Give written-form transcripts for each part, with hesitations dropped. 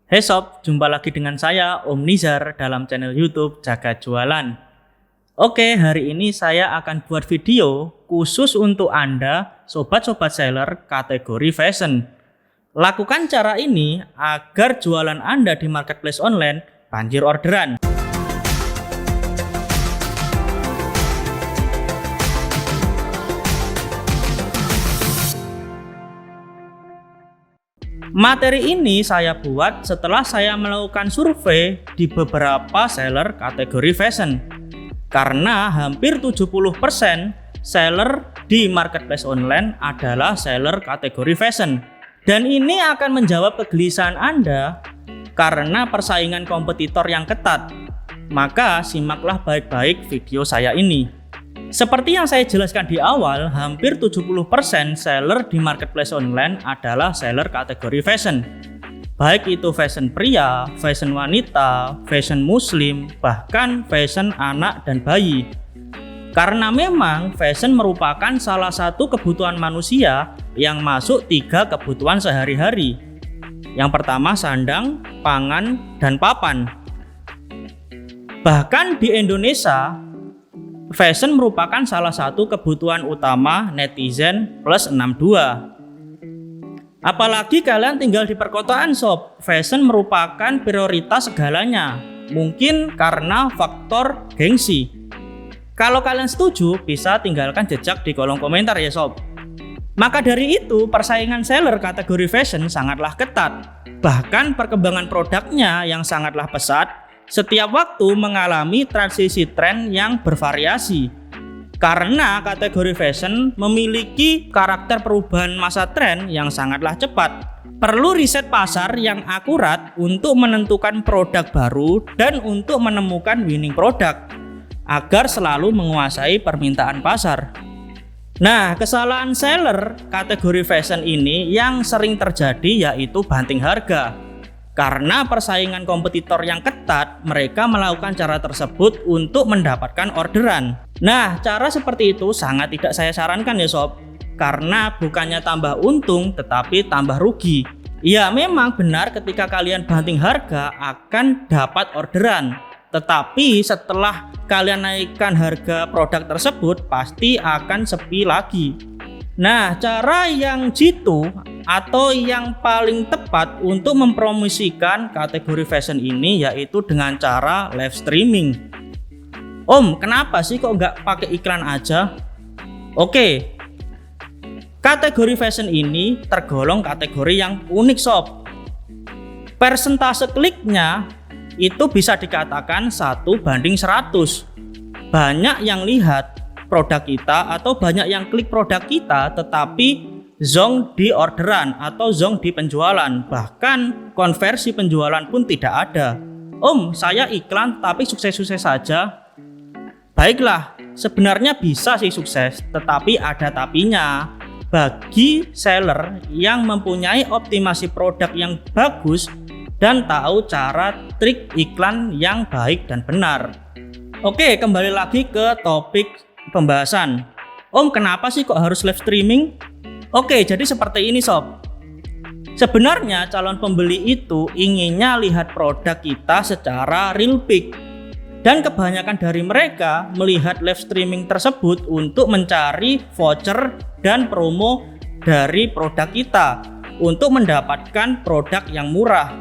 Hey sob, jumpa lagi dengan saya Om Nizar dalam channel YouTube Jaga Jualan. Oke, hari ini saya akan buat video khusus untuk Anda, sobat-sobat seller kategori fashion. Lakukan cara ini agar jualan Anda di marketplace online banjir orderan. Materi ini saya buat setelah saya melakukan survei di beberapa seller kategori fashion. Karena hampir 70% seller di marketplace online adalah seller kategori fashion. Dan ini akan menjawab kegelisahan Anda karena persaingan kompetitor yang ketat. Maka simaklah baik-baik video saya ini. Seperti yang saya jelaskan di awal, hampir 70% seller di marketplace online adalah seller kategori fashion. Baik itu fashion pria, fashion wanita, fashion muslim, bahkan fashion anak dan bayi. Karena memang fashion merupakan salah satu kebutuhan manusia yang masuk 3 kebutuhan sehari-hari. Yang pertama sandang, pangan, dan papan. Bahkan di Indonesia, fashion merupakan salah satu kebutuhan utama netizen plus 62. Apalagi kalian tinggal di perkotaan sob, fashion merupakan prioritas segalanya. Mungkin karena faktor gengsi. Kalau kalian setuju, bisa tinggalkan jejak di kolom komentar ya sob. Maka dari itu, persaingan seller kategori fashion sangatlah ketat. Bahkan perkembangan produknya yang sangatlah pesat setiap waktu mengalami transisi tren yang bervariasi. Karena kategori fashion memiliki karakter perubahan masa tren yang sangatlah cepat. Perlu riset pasar yang akurat untuk menentukan produk baru dan untuk menemukan winning product agar selalu menguasai permintaan pasar. Nah, kesalahan seller kategori fashion ini yang sering terjadi yaitu banting harga. Karena persaingan kompetitor yang ketat, mereka melakukan cara tersebut untuk mendapatkan orderan. Nah, cara seperti itu sangat tidak saya sarankan ya sob. Karena bukannya tambah untung, tetapi tambah rugi. Ya memang benar ketika kalian banting harga akan dapat orderan. Tetapi setelah kalian naikkan harga produk tersebut, pasti akan sepi lagi. Nah, cara yang jitu atau yang paling tepat untuk mempromosikan kategori fashion ini yaitu dengan cara live streaming. Om, kenapa sih kok nggak pakai iklan aja? Oke, kategori fashion ini tergolong kategori yang unik sob. Persentase kliknya itu bisa dikatakan 1:100. Banyak yang lihat produk kita atau banyak yang klik produk kita tetapi zonk di orderan atau zonk di penjualan, bahkan konversi penjualan pun tidak ada. Om, saya iklan tapi sukses-sukses saja. Baiklah, sebenarnya bisa sih sukses, tetapi ada tapinya. Bagi seller yang mempunyai optimasi produk yang bagus dan tahu cara trik iklan yang baik dan benar. Oke, kembali lagi ke topik pembahasan. Om, kenapa sih kok harus live streaming? Oke, jadi seperti ini sob. Sebenarnya calon pembeli itu inginnya lihat produk kita secara real pic. Dan kebanyakan dari mereka melihat live streaming tersebut untuk mencari voucher dan promo dari produk kita untuk mendapatkan produk yang murah.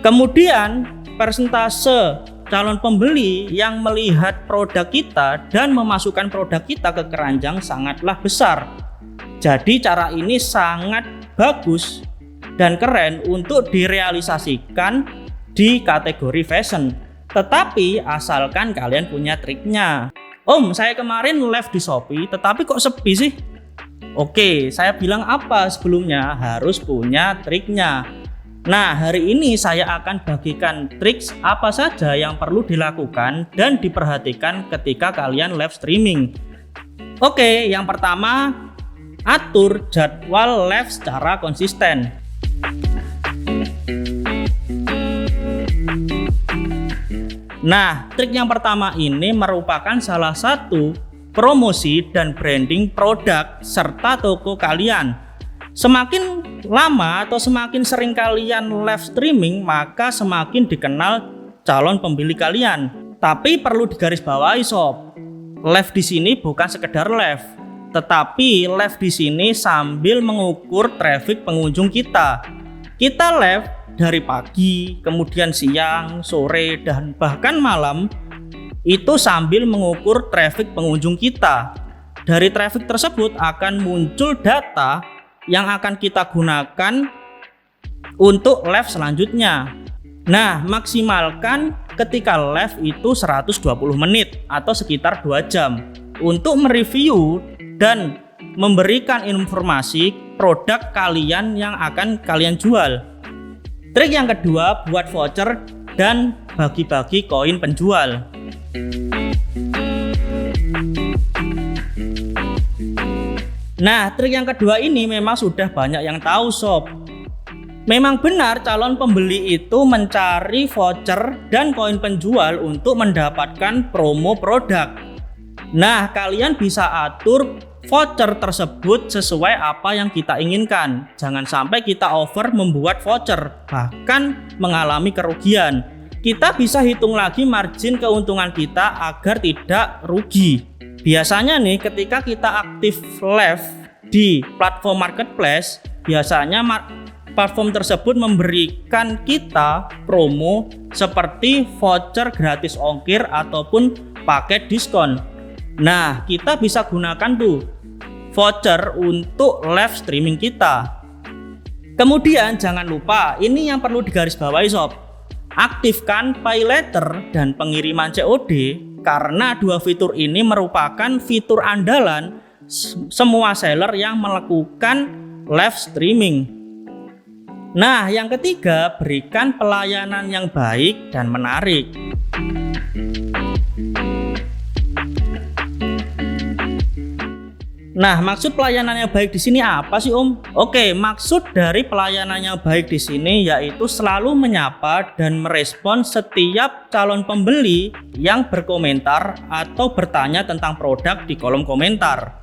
Kemudian persentase calon pembeli yang melihat produk kita dan memasukkan produk kita ke keranjang sangatlah besar. Jadi cara ini sangat bagus dan keren untuk direalisasikan di kategori fashion. Tetapi asalkan kalian punya triknya. Om, saya kemarin live di Shopee tetapi kok sepi sih? Oke, saya bilang apa sebelumnya? Harus punya triknya. Nah, hari ini saya akan bagikan triks apa saja yang perlu dilakukan dan diperhatikan ketika kalian live streaming. Oke, yang pertama, atur jadwal live secara konsisten. Nah, trik yang pertama ini merupakan salah satu promosi dan branding produk serta toko kalian. Semakin lama atau semakin sering kalian live streaming, maka semakin dikenal calon pembeli kalian. Tapi perlu digarisbawahi sob, live di sini bukan sekedar live, tetapi live di sini sambil mengukur traffic pengunjung kita. Kita live dari pagi, kemudian siang, sore, dan bahkan malam, itu sambil mengukur traffic pengunjung kita. Dari traffic tersebut akan muncul data yang akan kita gunakan untuk live selanjutnya. Nah, maksimalkan ketika live itu 120 menit atau sekitar 2 jam untuk mereview dan memberikan informasi produk kalian yang akan kalian jual. Trik yang kedua, buat voucher dan bagi-bagi koin penjual. Nah, trik yang kedua ini memang sudah banyak yang tahu sob. Memang benar calon pembeli itu mencari voucher dan koin penjual untuk mendapatkan promo produk. Nah, kalian bisa atur voucher tersebut sesuai apa yang kita inginkan. Jangan sampai kita over membuat voucher, bahkan mengalami kerugian. Kita bisa hitung lagi margin keuntungan kita agar tidak rugi. Biasanya nih, ketika kita aktif live di platform marketplace, biasanya platform tersebut memberikan kita promo seperti voucher gratis ongkir ataupun paket diskon. Nah, kita bisa gunakan tuh voucher untuk live streaming kita. Kemudian jangan lupa, ini yang perlu digarisbawahi sob, aktifkan pay later dan pengiriman COD. Karena dua fitur ini merupakan fitur andalan semua seller yang melakukan live streaming. Nah, yang ketiga, berikan pelayanan yang baik dan menarik. Nah, maksud pelayanan yang baik di sini apa sih, Om? Oke, maksud dari pelayanan yang baik di sini yaitu selalu menyapa dan merespon setiap calon pembeli yang berkomentar atau bertanya tentang produk di kolom komentar.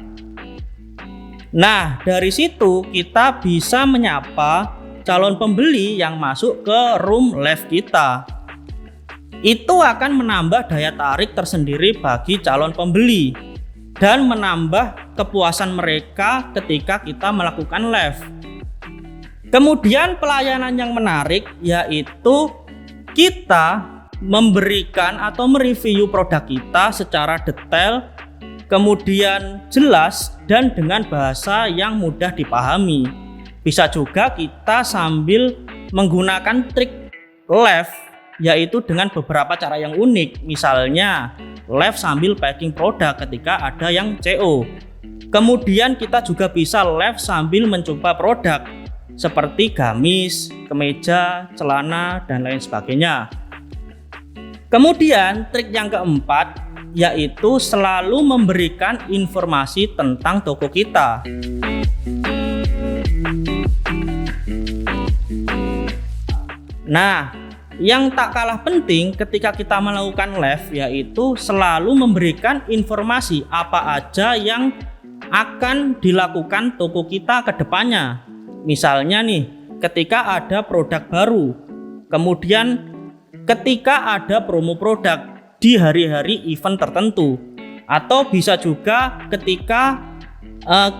Nah, dari situ kita bisa menyapa calon pembeli yang masuk ke room live kita. Itu akan menambah daya tarik tersendiri bagi calon pembeli dan menambah kepuasan mereka ketika kita melakukan live. Kemudian pelayanan yang menarik yaitu kita memberikan atau mereview produk kita secara detail, kemudian jelas dan dengan bahasa yang mudah dipahami. Bisa juga kita sambil menggunakan trik live yaitu dengan beberapa cara yang unik. Misalnya live sambil packing produk ketika ada yang CO. Kemudian kita juga bisa live sambil mencoba produk seperti gamis, kemeja, celana, dan lain sebagainya. Kemudian trik yang keempat yaitu selalu memberikan informasi tentang toko kita. Nah, yang tak kalah penting ketika kita melakukan live yaitu selalu memberikan informasi apa aja yang akan dilakukan toko kita ke depannya. Misalnya nih, ketika ada produk baru, kemudian ketika ada promo produk di hari-hari event tertentu, atau bisa juga ketika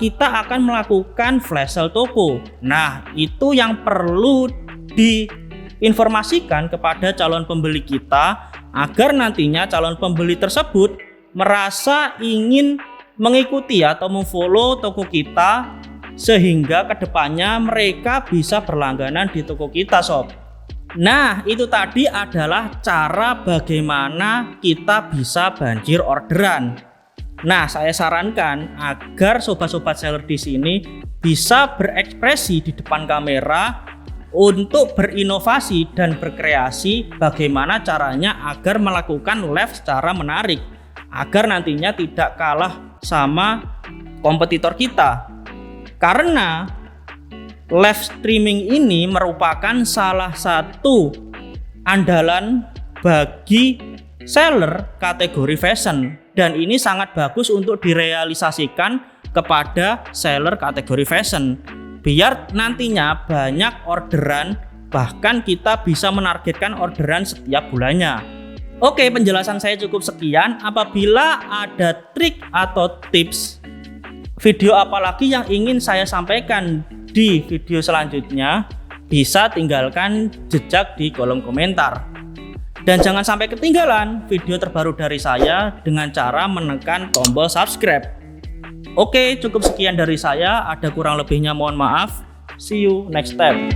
kita akan melakukan flash sale toko. Nah, itu yang perlu diinformasikan kepada calon pembeli kita agar nantinya calon pembeli tersebut merasa ingin mengikuti atau memfollow toko kita sehingga kedepannya mereka bisa berlangganan di toko kita sob. Nah, itu tadi adalah cara bagaimana kita bisa banjir orderan. Nah, saya sarankan agar sobat-sobat seller di sini bisa berekspresi di depan kamera untuk berinovasi dan berkreasi bagaimana caranya agar melakukan live secara menarik agar nantinya tidak kalah sama kompetitor kita. Karena live streaming ini merupakan salah satu andalan bagi seller kategori fashion dan ini sangat bagus untuk direalisasikan kepada seller kategori fashion. biar nantinya banyak orderan, bahkan kita bisa menargetkan orderan setiap bulannya. Oke, penjelasan saya cukup sekian. Apabila ada trik atau tips video apalagi yang ingin saya sampaikan di video selanjutnya, bisa tinggalkan jejak di kolom komentar. Dan jangan sampai ketinggalan video terbaru dari saya dengan cara menekan tombol subscribe. Oke, cukup sekian dari saya. Ada kurang lebihnya mohon maaf. See you next time.